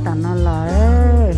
กันนั่นแหละเอ้ย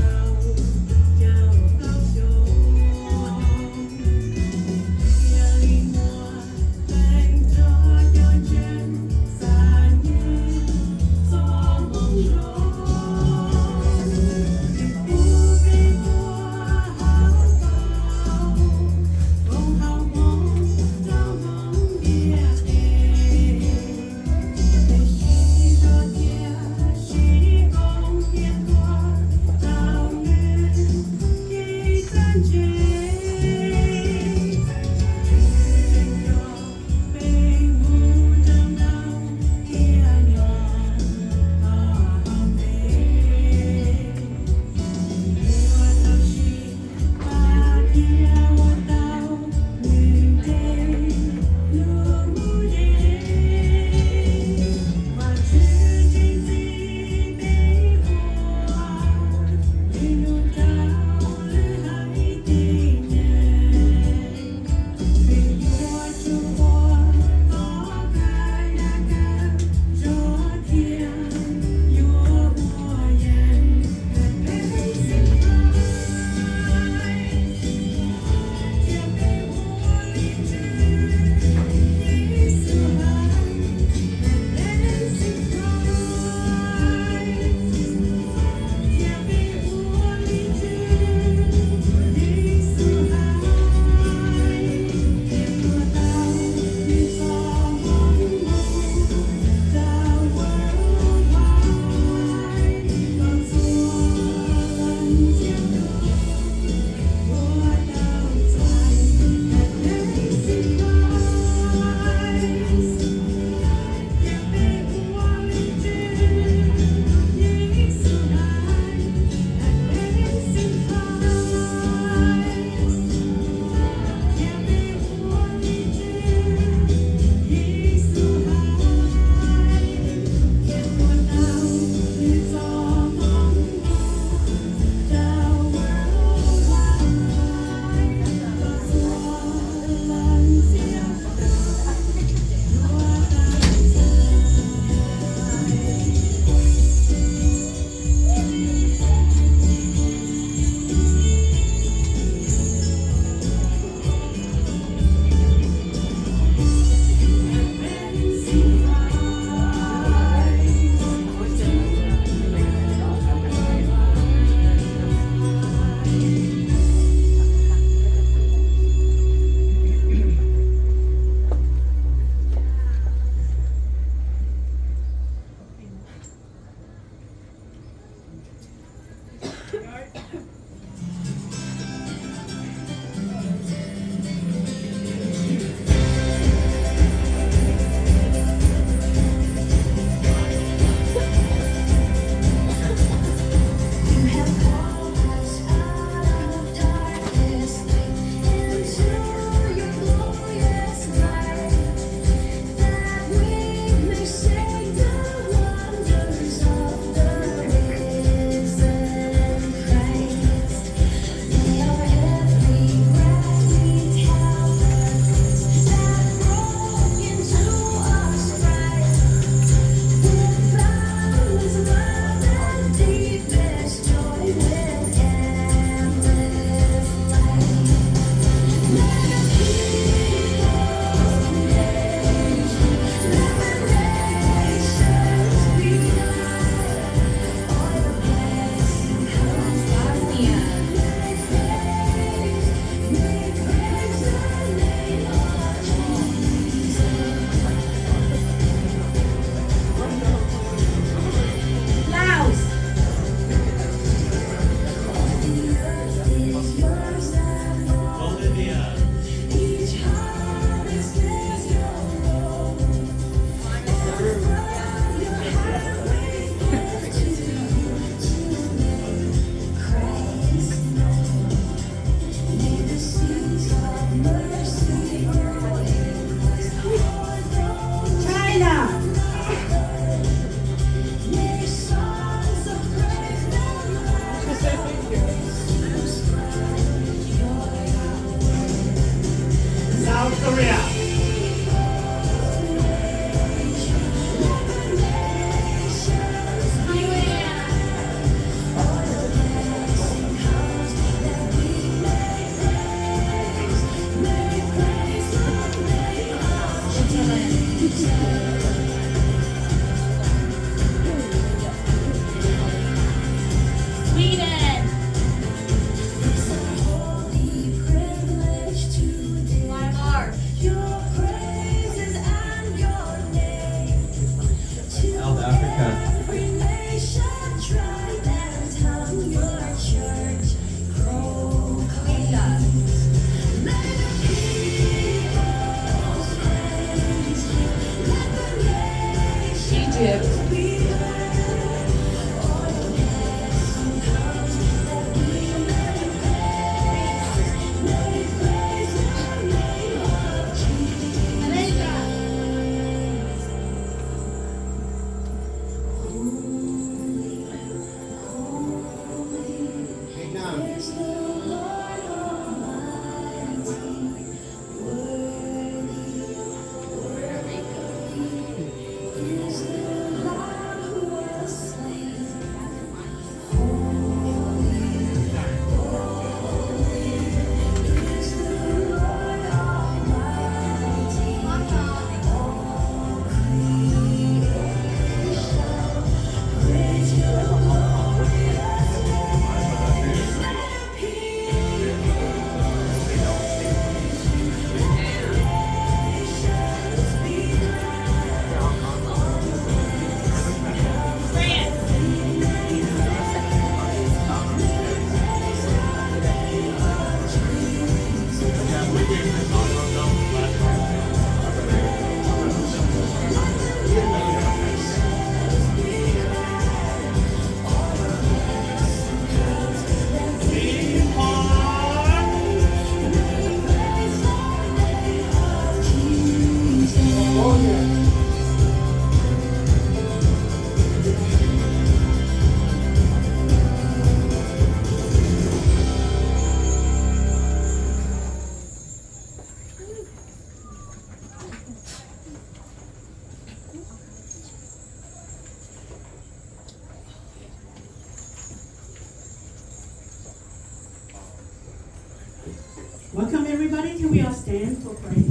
Welcome everybody. Can we all stand for prayer?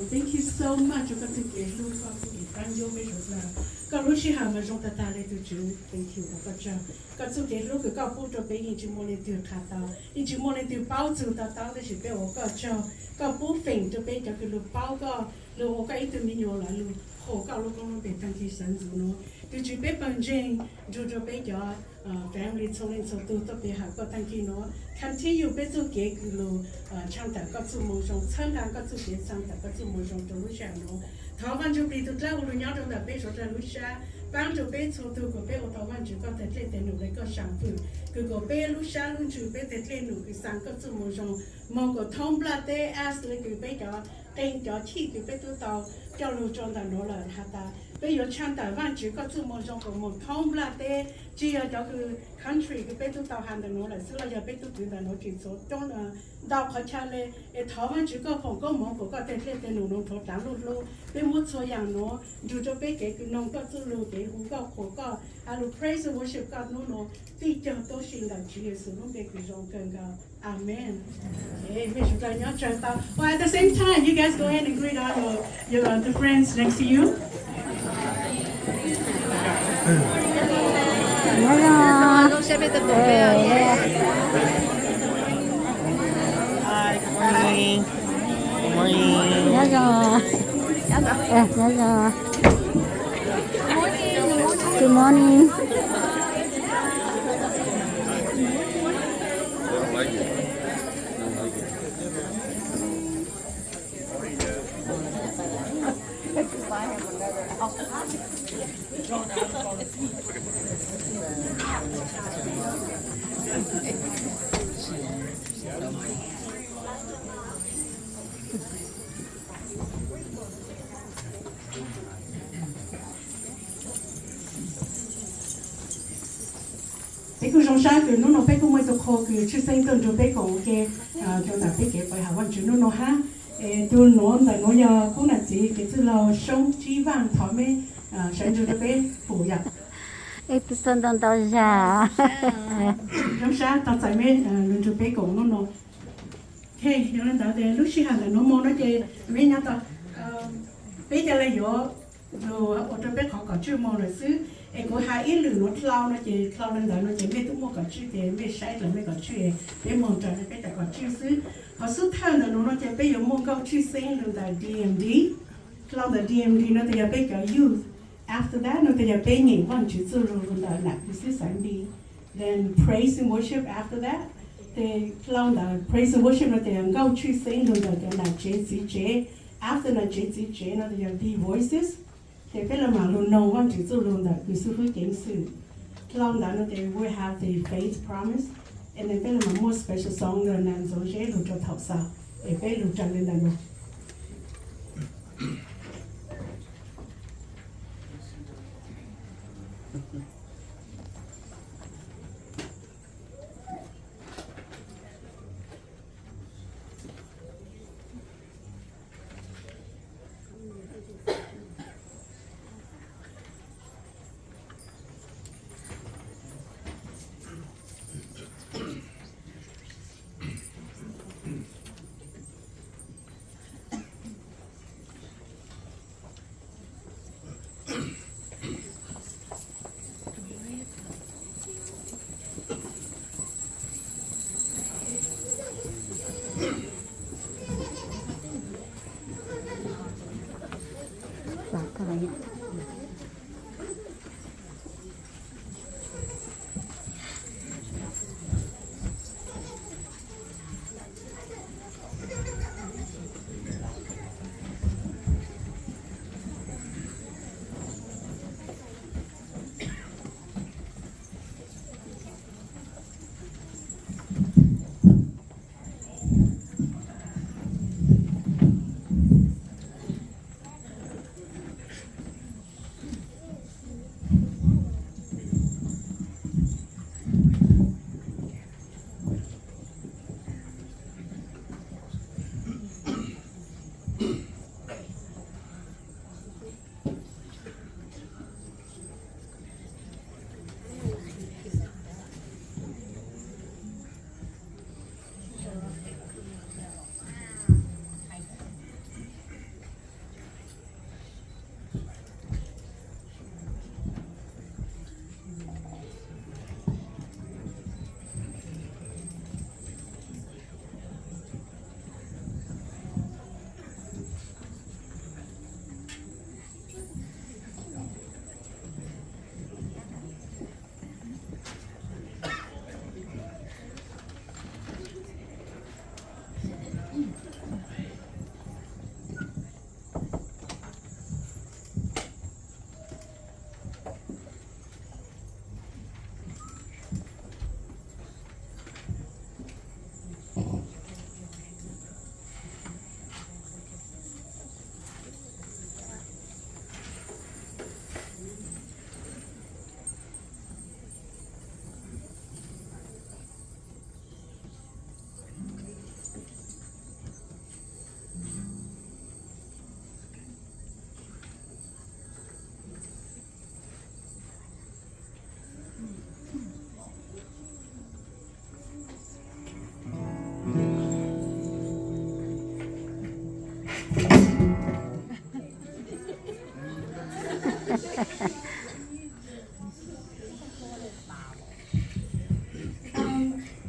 Thank you so much. Thank you. Did you be Jane, Jojo Baker, family telling so to be have got thank you no. Continue better gig chanta got to motion, Santa got to get Santa got to motion to Luciano. Tavan to be to travel when you're on the base of Lucia, bound to bed so to go bail to one you got the plate and they got shampoo. Could go bail Lucia to bed the plane with Sanka to motion, Mongo Tom Blood they asked Little Baker, thank your cheek, you better tell John John the Nola and Hata. 俾有唱台灣主個做冇做個冇通啦的，只有就佢 country 佢俾到到行到攞嚟，所以又俾到對到攞住做，當啊到佢唱咧，誒台灣主個房個冇個個對對對農農頭打路路，俾冇錯樣攞，做咗俾佢佢農個做路俾胡個火個，啊路 praise worship God 攞攞，非常多信賴主耶穌攞俾佢做更加。Amen. Okay, well, at the same time, you guys go ahead and greet all your the friends next to you. Hi, good morning. Good morning. Thế cứ trong sáng cứ nó bé cũng mới được khô cứ chưa sinh tuần rồi bé cũng cái cho ta bé cái bài học văn chữ nó ha tôi nói là nó giờ cũng là gì cái thứ là sống trí vàng thọ mấy sáng rồi bé phủ nhập Itu tonton tahu siya. trong sáng ta tại mấy rồi bé cũng nó hey nhớ lên đó để lúc xí hàng là nó mua nó chơi mấy nhà ta bé giờ là rồi ở trong bé họ có chưa mua rồi xứ em có hai ít lửa nó lau nó chỉ lau lên đó nó chỉ biết tôi mua cả chữ thì biết sai là biết cả chữ biết mong chờ biết cả chữ xứ họ xuất thân là nó chỉ biết dùng mong câu chữ sinh là DMD lau là DMD nó thì biết cả youth after that nó thì biết những văn chữ số rồi là nạp cái sáng đi then praise and worship after that thì lau là praise and worship nó thì câu chữ sinh là cái chế after là chế nó thì be voices thì bây giờ mà luôn nông văn chữ số luôn là cứ sư phụ kiến sự long đó thì we have the faith promise and then bây giờ mà more special song là nàng dấu chế luôn cho thảo sao để bây giờ trăng lên là luôn ฝากอะไรเนี่ย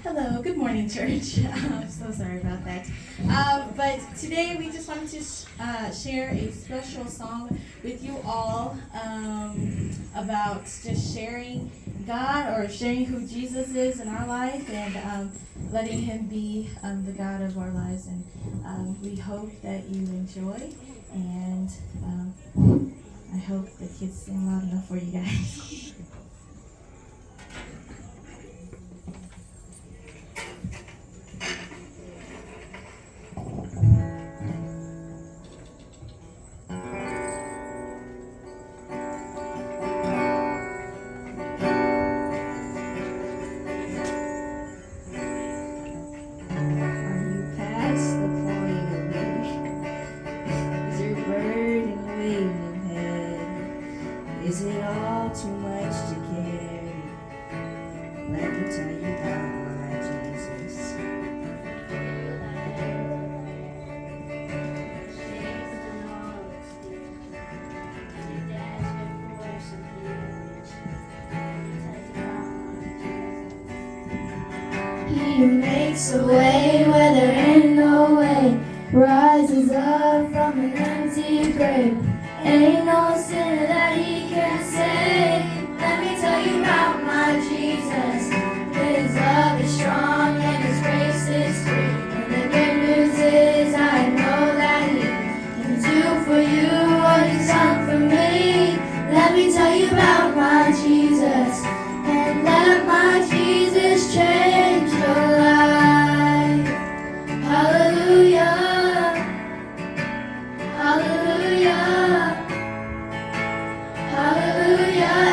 Hello, good morning, church. I'm so sorry about that. But today we just wanted to share a special song with you all about just sharing God or sharing who Jesus is in our life and letting Him be the God of our lives. And we hope that you enjoy, and I hope the kids sing loud enough for you guys. Is it all too much to carry? Let me tell you about my Jesus. He makes a way where there ain't no way, rises up from an empty grave. Ain't no sinner that He can save. Let me tell you about my Jesus. His love is strong and His grace is free. And the good news is I know that He can do for you what He's done for me. Let me tell you about my Jesus, and let my Jesus change your life. Hallelujah. Hallelujah. Hallelujah.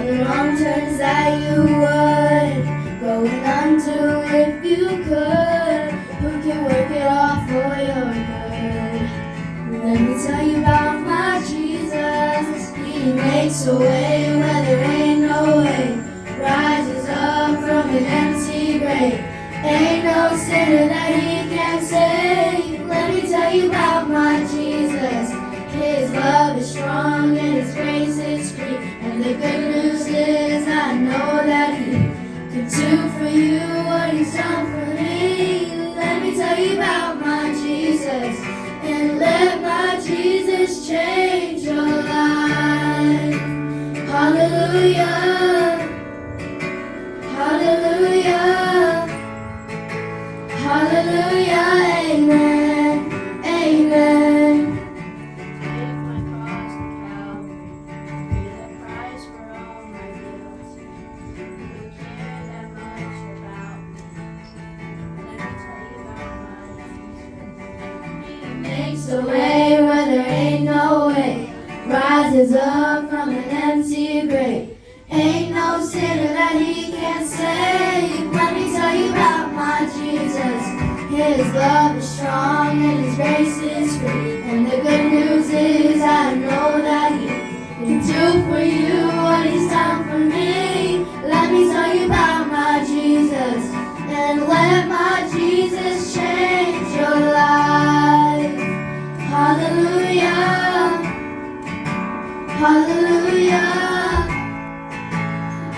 the wrong turns that you would. Going unto if you could. Who can work it all for your good? Let me tell you about my Jesus. He makes a way where there ain't no way. Rises up from an empty grave. Ain't no sinner that he can't save. Let me tell you about my Jesus. His love is strong and his grace is free. And the good news is I know that he can do for you what he's done for me. Let me tell you about my Jesus. And let my Jesus change your life. Hallelujah. Hallelujah. Hallelujah. Amen. Amen. Take my cross to Calvary, pay the price for all my guilt. You care that much about me. Let me tell you about my Jesus. He makes a way where there ain't no way. Rises up from an empty grave. Ain't no sinner that he can't save. Let me tell you about my Jesus. His love is strong and his grace is free. And the good news is I know that he can do for you what he's done for me. Let me tell you about my Jesus. And let my Jesus change your life. Hallelujah. Hallelujah.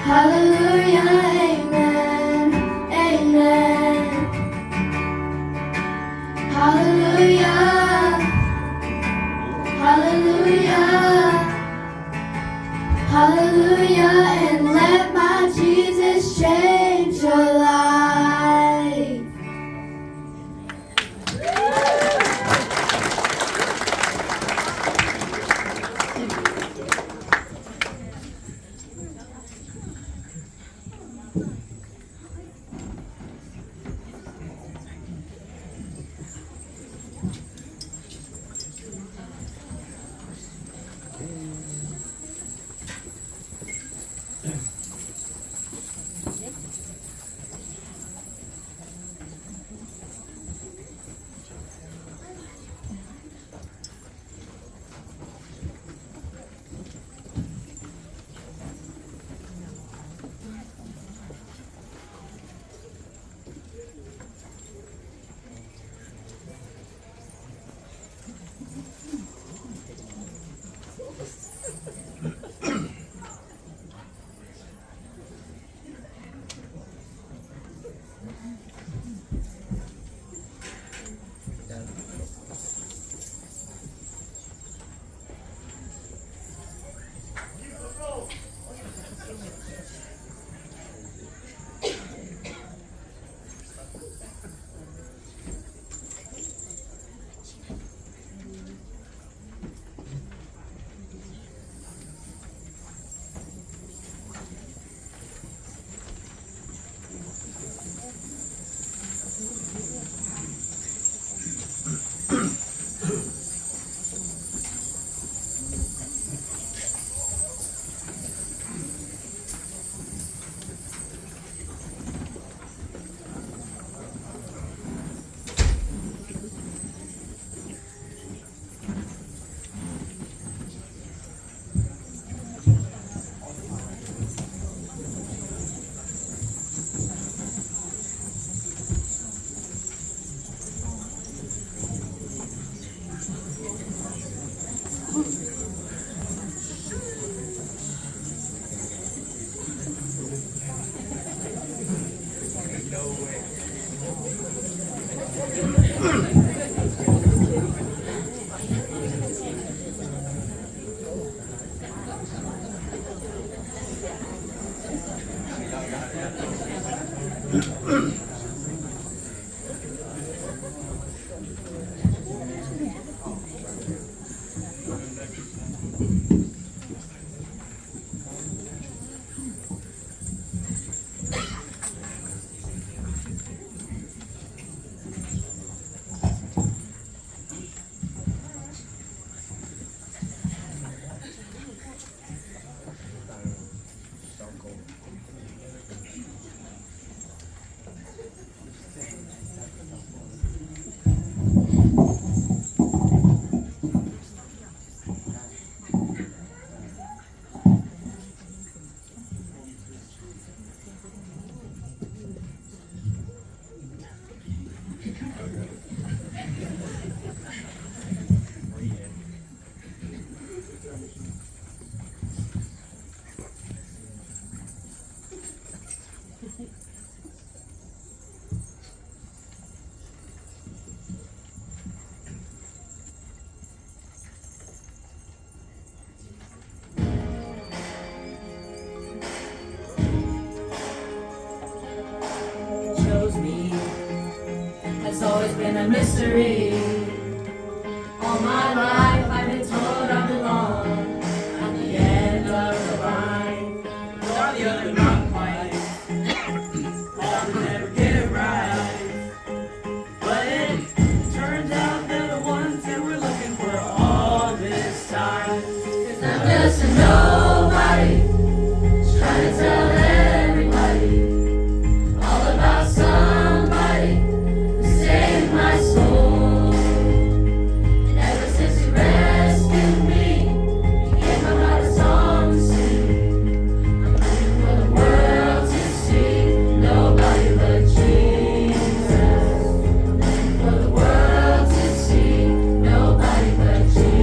Hallelujah. Amen. Amen. Hallelujah. Hallelujah. Hallelujah. And let my Jesus change your life. been a mystery. All my life I've been told I belong at the end of the line. But on the other, not quite. I'll never get it right. But it turns out they're the ones that we're looking for all this time. 'Cause I'm just a nobody, just trying to tell everybody all about somebody who saved my soul. And ever since you rescued me, you gave my heart a song to sing. I'm looking for the world to see nobody but Jesus. I'm looking for the world to see nobody but Jesus.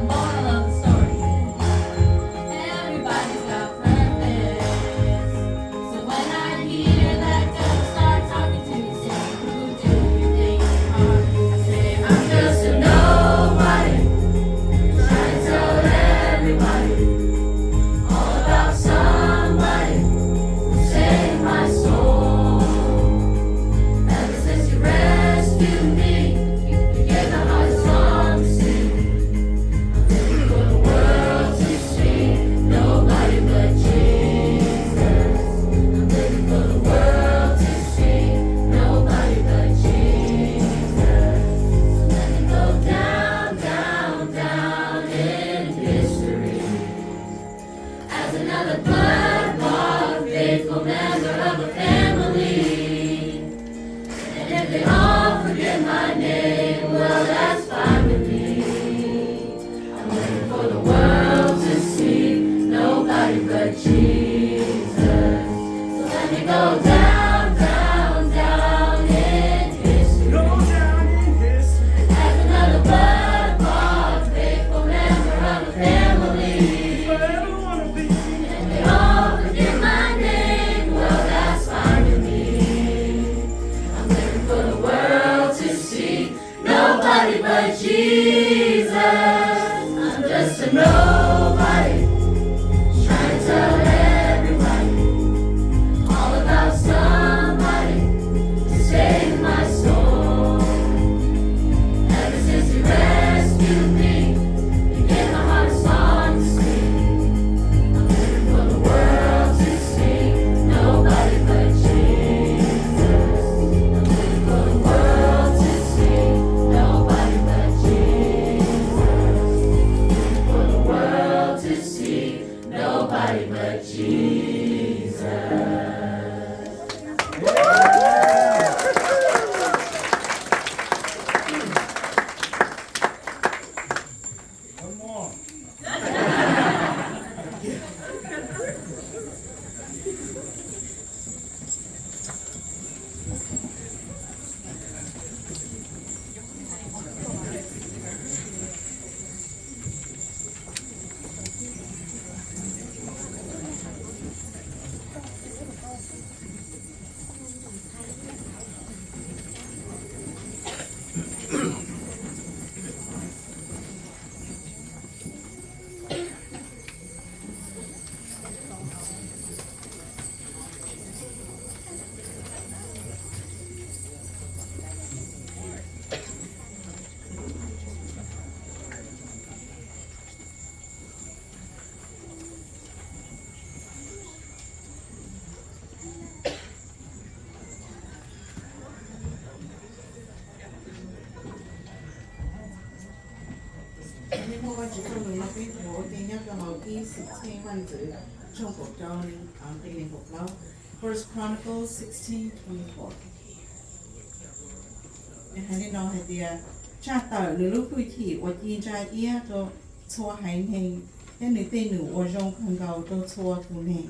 Moral of the story, everybody's got purpose. So when I hear that devil start talking to me, saying, who do you think you are? I say, I'm just a nobody, trying to tell everybody all about somebody who saved my soul. Ever since you rescued me, you gave my heart a song to sing. I'm looking for the world to see nobody but Jesus. I'm looking for the world to see nobody but Jesus. Let me go down, down, down in history as another blood-bought, faithful member of a family. And if they all forget my name, well, that's fine with me. I'm looking for the world to see nobody but Jesus. So let me go down, down, down in history as another blood-bought, faithful member of a family. And if they all forget my name, well, that's fine with me. I'm looking for the world to see nobody but Jesus. I'm just a nobody, trying to tell everybody all about somebody who saved my soul. Ever since you rescued me, you gave my heart a song to sing. I'm looking for the world to see nobody but Jesus. I'm looking for the world to see nobody but Jesus. I'm looking for the world to see nobody but Jesus. Nên hôm qua chỉ không được nó biết bố tiên nhất là hậu ký 16 văn chữ trong cuộc cho tình hình cuộc lâu. First Chronicles 16:24. Nên hãy nói hệ địa cha tờ nữ lúc vui thị và tiên tra ia cho chua hành hình nên nữ tên nữ và rong khăn gầu cho chua thù hình.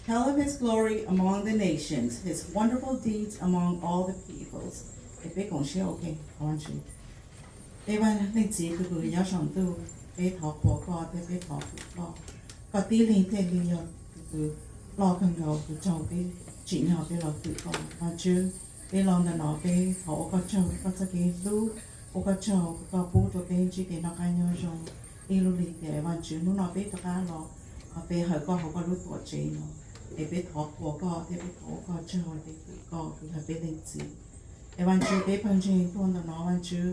Tell of his glory among the nations, his wonderful deeds among all the peoples. Để biết cũng sẽ ok, không chị. Để mà linh chỉ cứ gửi nhau sống tu, để thọ của con, để thọ phụ con. Có tí linh thế linh nhau, cứ lo khăn gầu, cứ trâu cái chị nhau, để lo phụ con. Mà chứ, để lo là nó, để thọ con trâu, con sẽ cái lưu, ô có cho có bố cho bên chỉ để nó cái nhau rồi đi lưu lịch đểวันจื้อนู้นเอาไปตะการหรอเอาไปเหอะก็เขาก็รู้ตัวเจเนาะไอ้ไปถอหัวก็ไอ้ไปถอก็เจอไอ้ก็คือให้ไปเล่นจีไอ้วันจื้อไปเพิ่งเจตัวนั้นเนาะวันจื้อ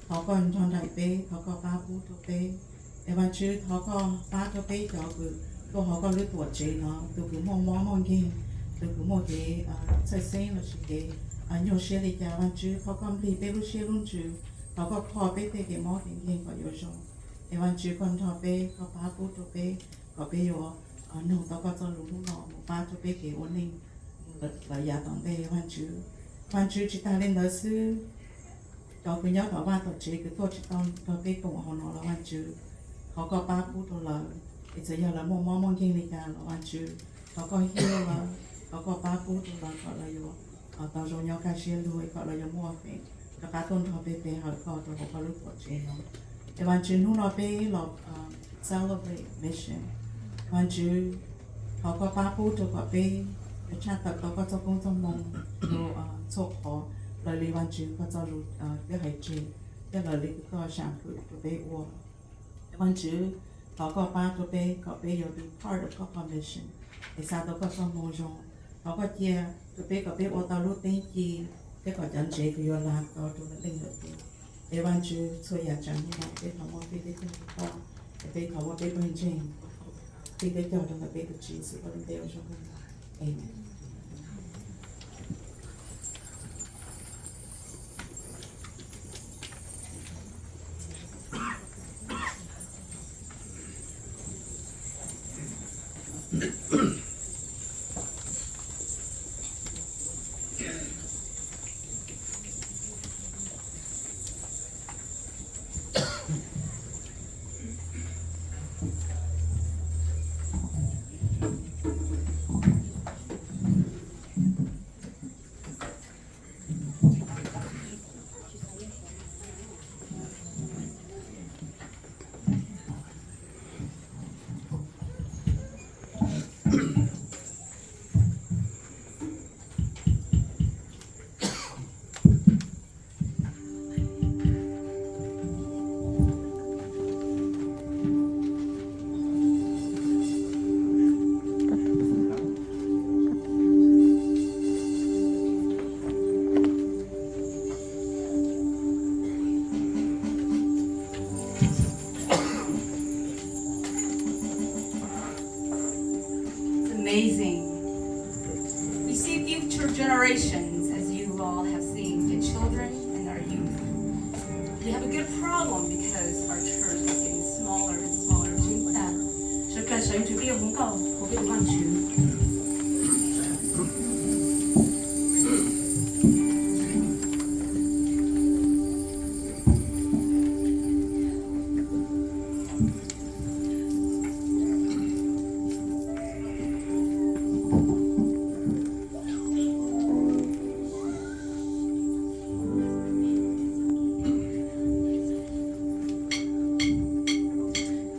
เขาก็ทอนได้ไปเขาก็ป้าพูดตัวไปไอ้วันจื้อเขาก็ป้าตัวไปก็คือตัวเขาก็รู้ตัวเจเนาะตัวคือมองกินตัวคือมองกินใส่เส้นแล้วสิเกโยเชียเลยจ้าวันจื้อเขาก็รีบไปรู้เชียรุ่นจื้อเขาก็พอไปเตะเกมอเก่งๆก็โยชงไอ้วันจื้อคนทอไปเขาป้าพูดตัวไปก็ไปอยู่หนูตัวก็จะรู้ลูกน้องป้าตัวไปเกี่ยวนิ่งระยะตอนเตะวันจื้อจิตาเล่นเดือซื้อตัวคือย้อนต่อว่าตัวเจคือตัวจิตตอนตัวไปตรงหัวนอนแล้ววันจื้อเขาก็ป้าพูดตัวเลยไอ้เจ้าละมองเก่งในการแล้ววันจื้อเขาก็เฮี้ยวแล้วเขาก็ป้าพูดตัวเลยก็เลยอยู่ตอนเราการเชียร์ด้วยก็เรายังมั่วเองแต่การต้นทอไปหาก็ตัวเขาก็รู้ตัวเจเนาะแต่วันจื้อนู้นเราไปเราcelebrate mission วันจื้อเขาก็ป้าพูดตัวก็ไปชาติเขาก็จะคงจะมองดูโชคขอเลยวันจื้อก็จะรู้เรื่องหายใจเรื่องเลยก็ช่างคือตัวไปอ้วนวันจื้อเขาก็ป้าตัวไปก็ไปอยู่เป็น part of ก็ mission ไอ้ซาตัวก็จะมองจงเขาก็เจียตัวไปก็ไปอตาลุเต็งจีแต่ก็จันเจคือลาก็ตัวเต็งเลยไอ้วันจื้อช่วยอยากจังนี่นะไปทำว่าไปได้ที่ก็ไปเขาว่าไปเป็นจริงที่ได้เจอตั้งแต่ไปกับจีสุดก็เดียวชมกันเอง Amazing. We see future generations, as you all have seen, the children and our youth. We have a good problem because our church is getting smaller and smaller. Je pense que je vais vous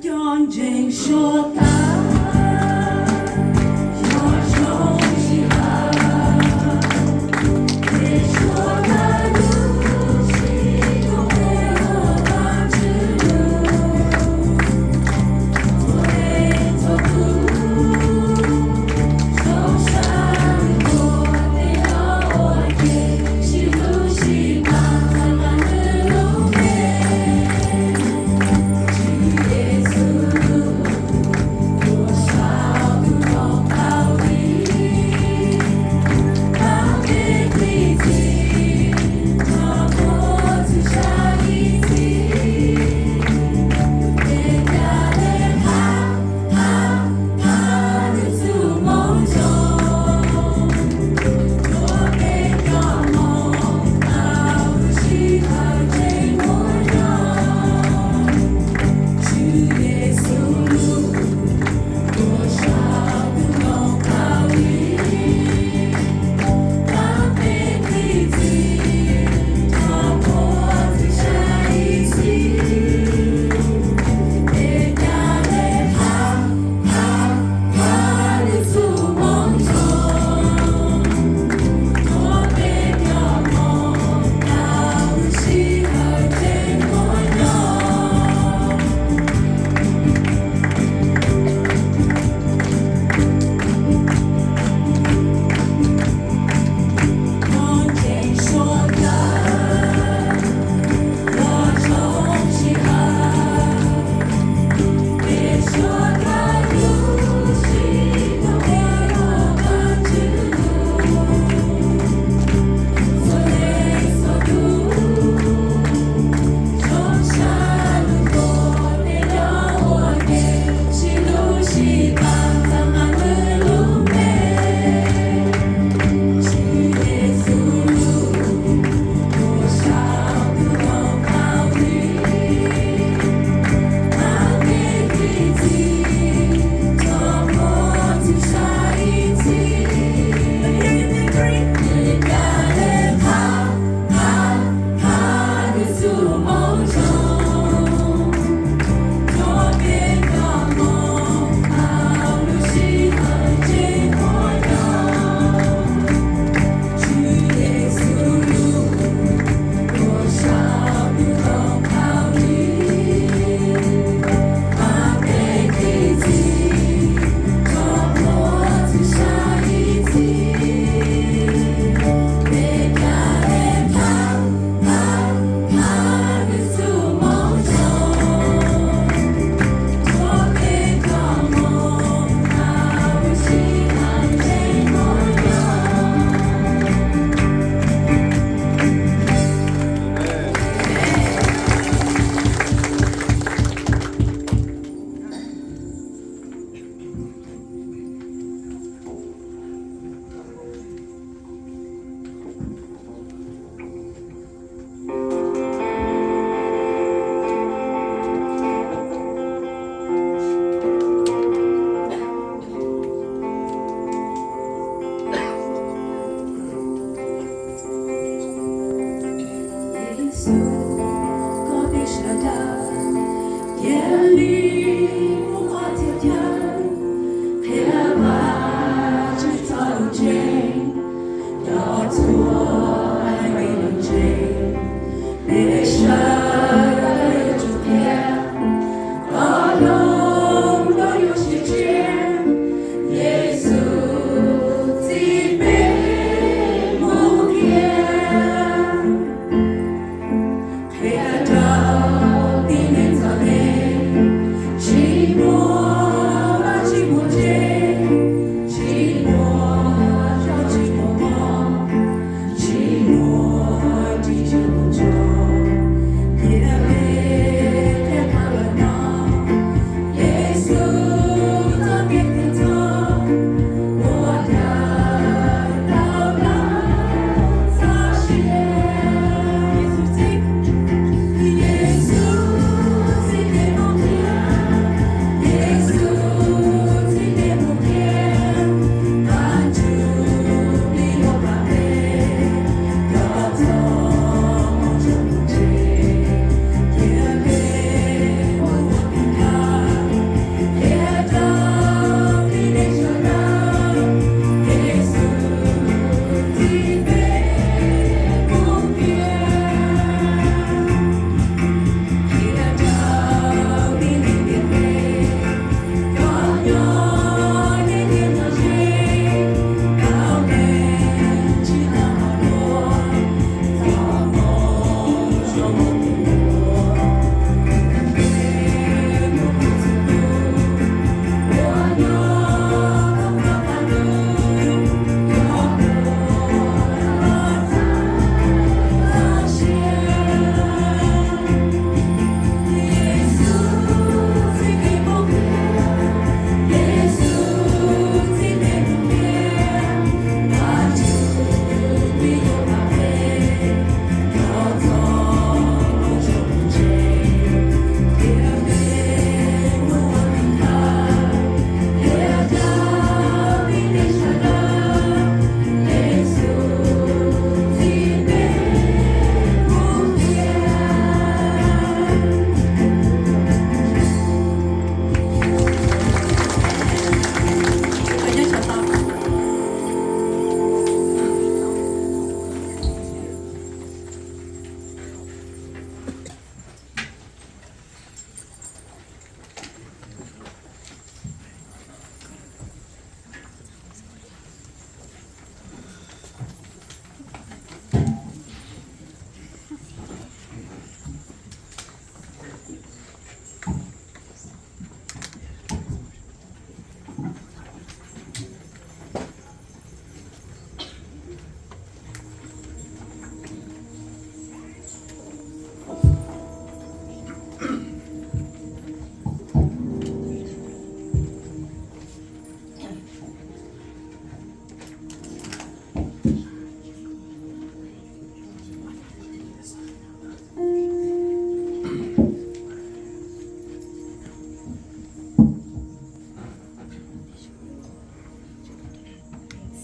John Jane Shota,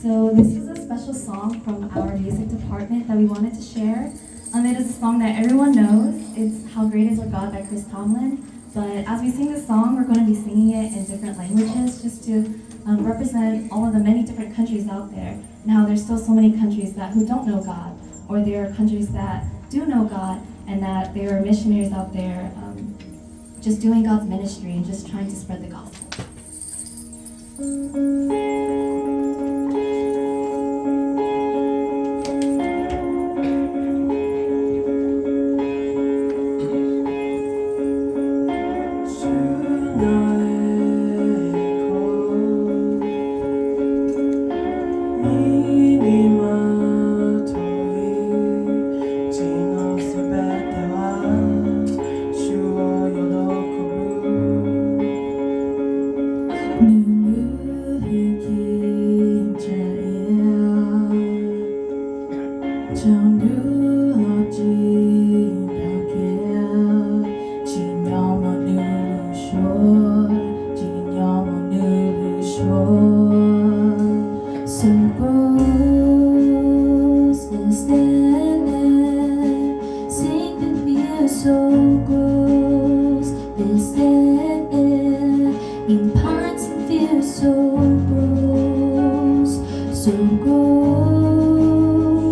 So this is a special song from our music department that we wanted to share. It is a song that everyone knows. It's How Great Is Our God by Chris Tomlin. But as we sing this song, we're going to be singing it in different languages just to represent all of the many different countries out there and how there's still so many countries who don't know God, or there are countries that do know God and that there are missionaries out there just doing God's ministry and just trying to spread the gospel. So gross,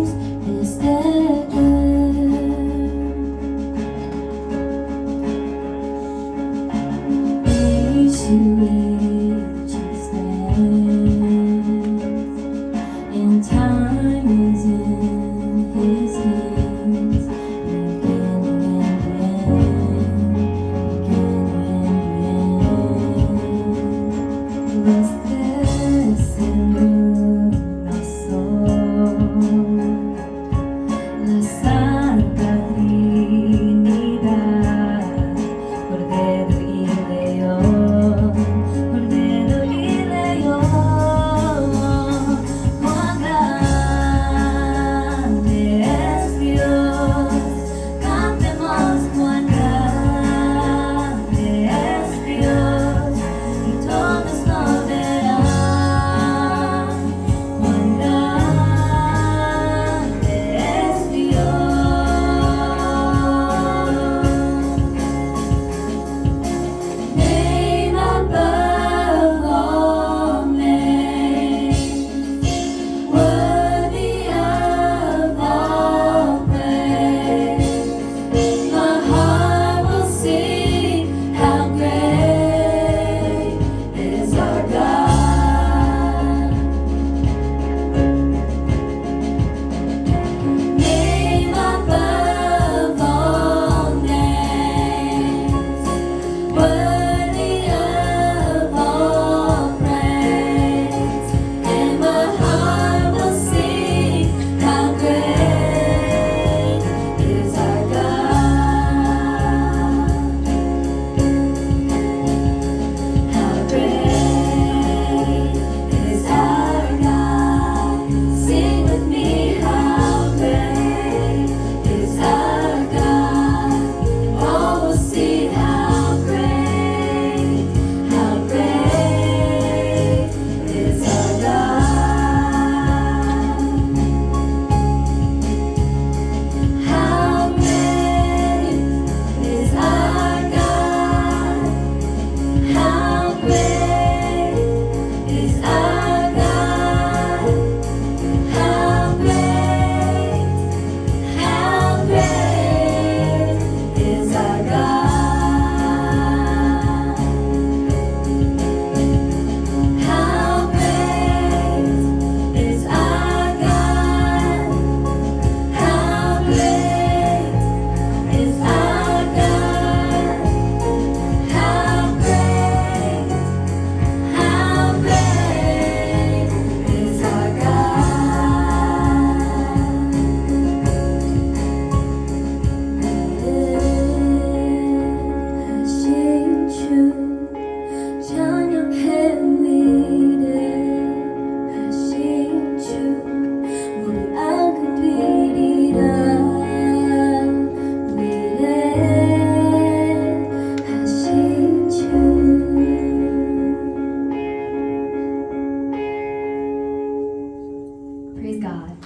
God.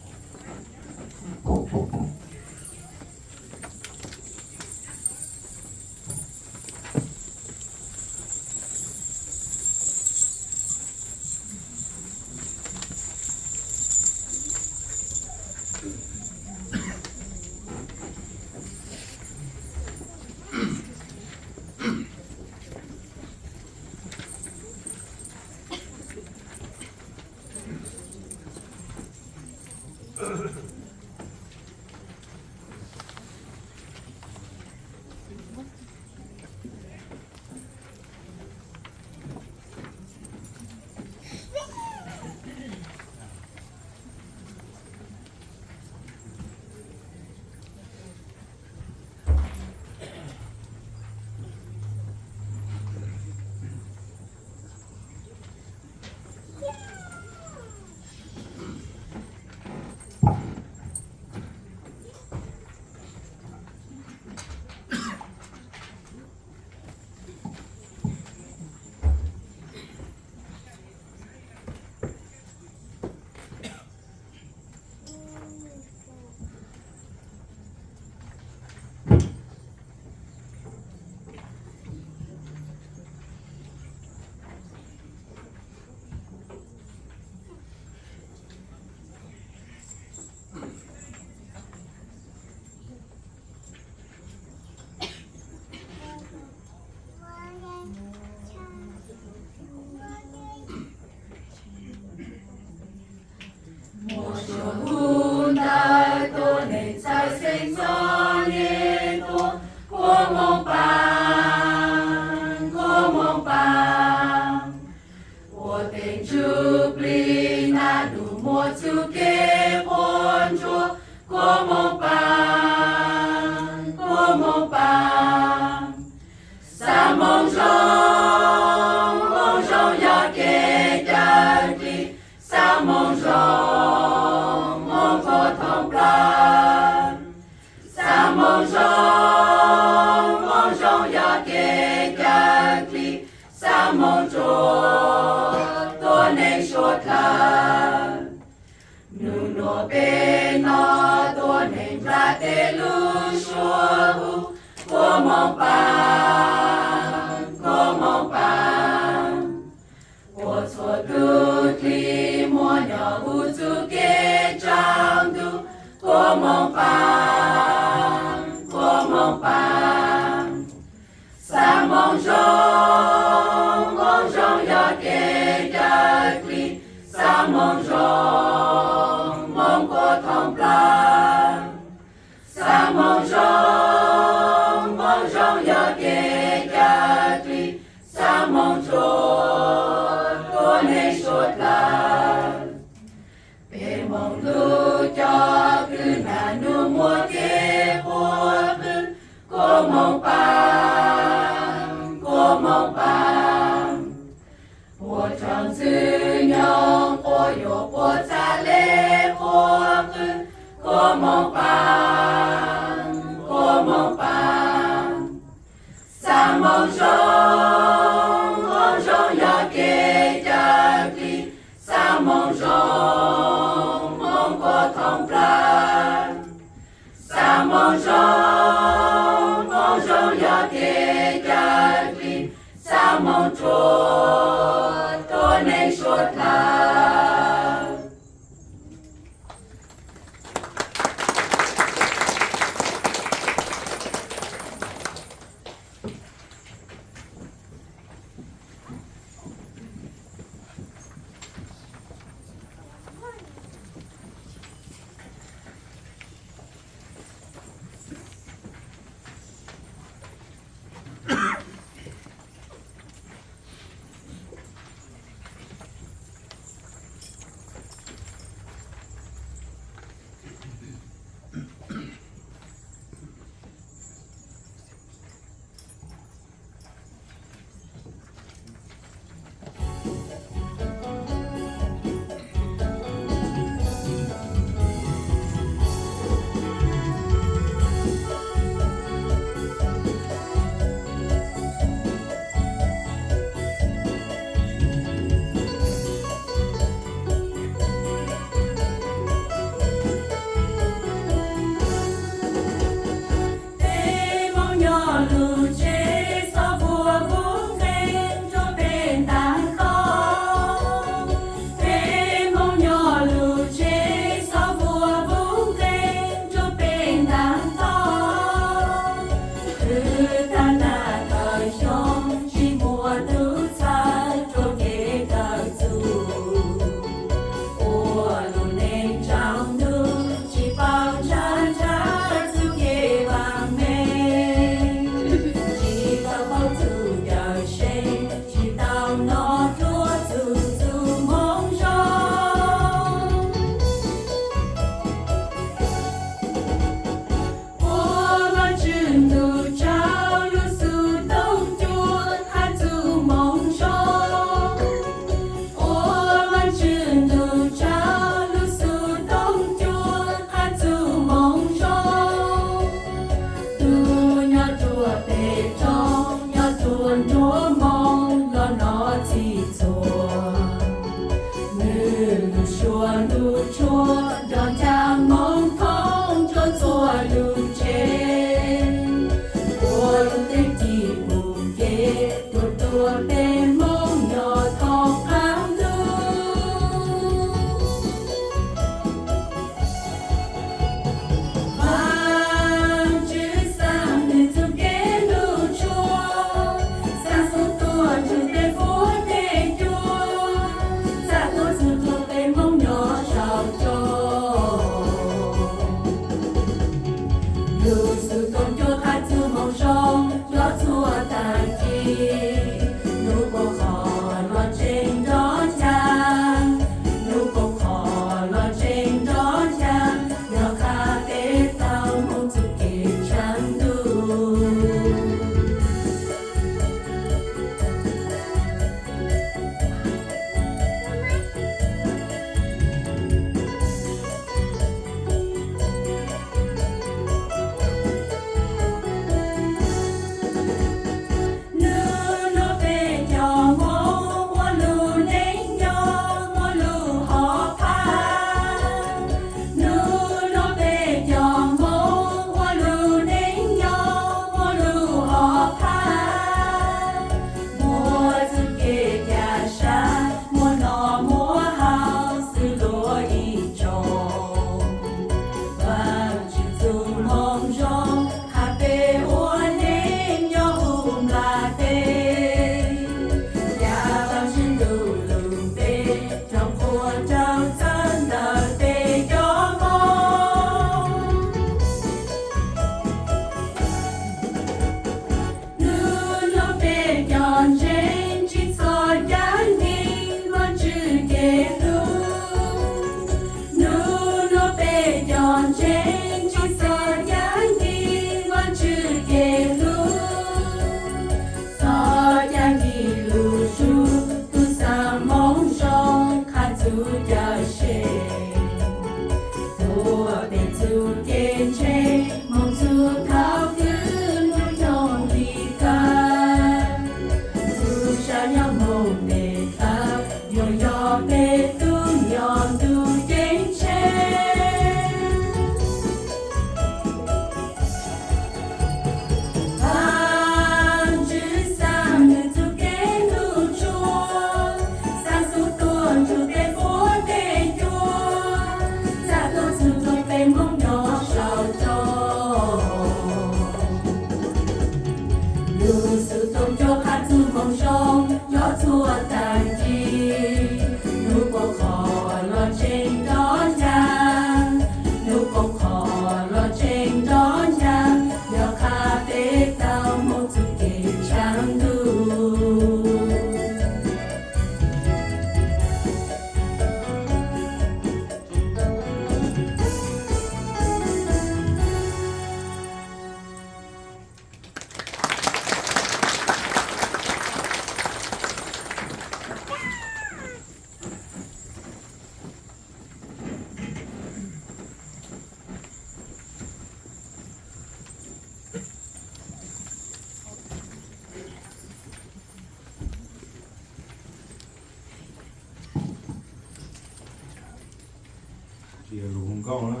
Chị là lùn con đó.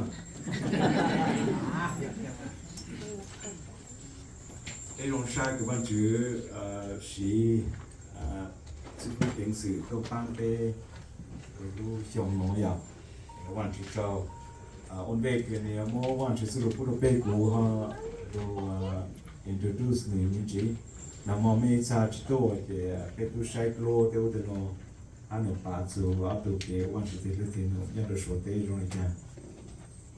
Đây là sai của bạn chữ sĩ chữ tiếng sử câu tăng tê rồi chồng nó ya bạn chữ trâu ôn về cái này mua bạn chữ sử dụng bê của họ rồi in introduce người mình chỉ nằm mò mê cha chỉ tôi thì cái tu sai lô theo từ nó anh ở bà chú ở từ cái quan chỉ thì lúc thì nó nhận được số tiền rồi nha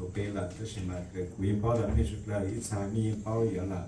ok là cái gì mà cái quyền bảo là mình sẽ là ít xa mi bảo giờ là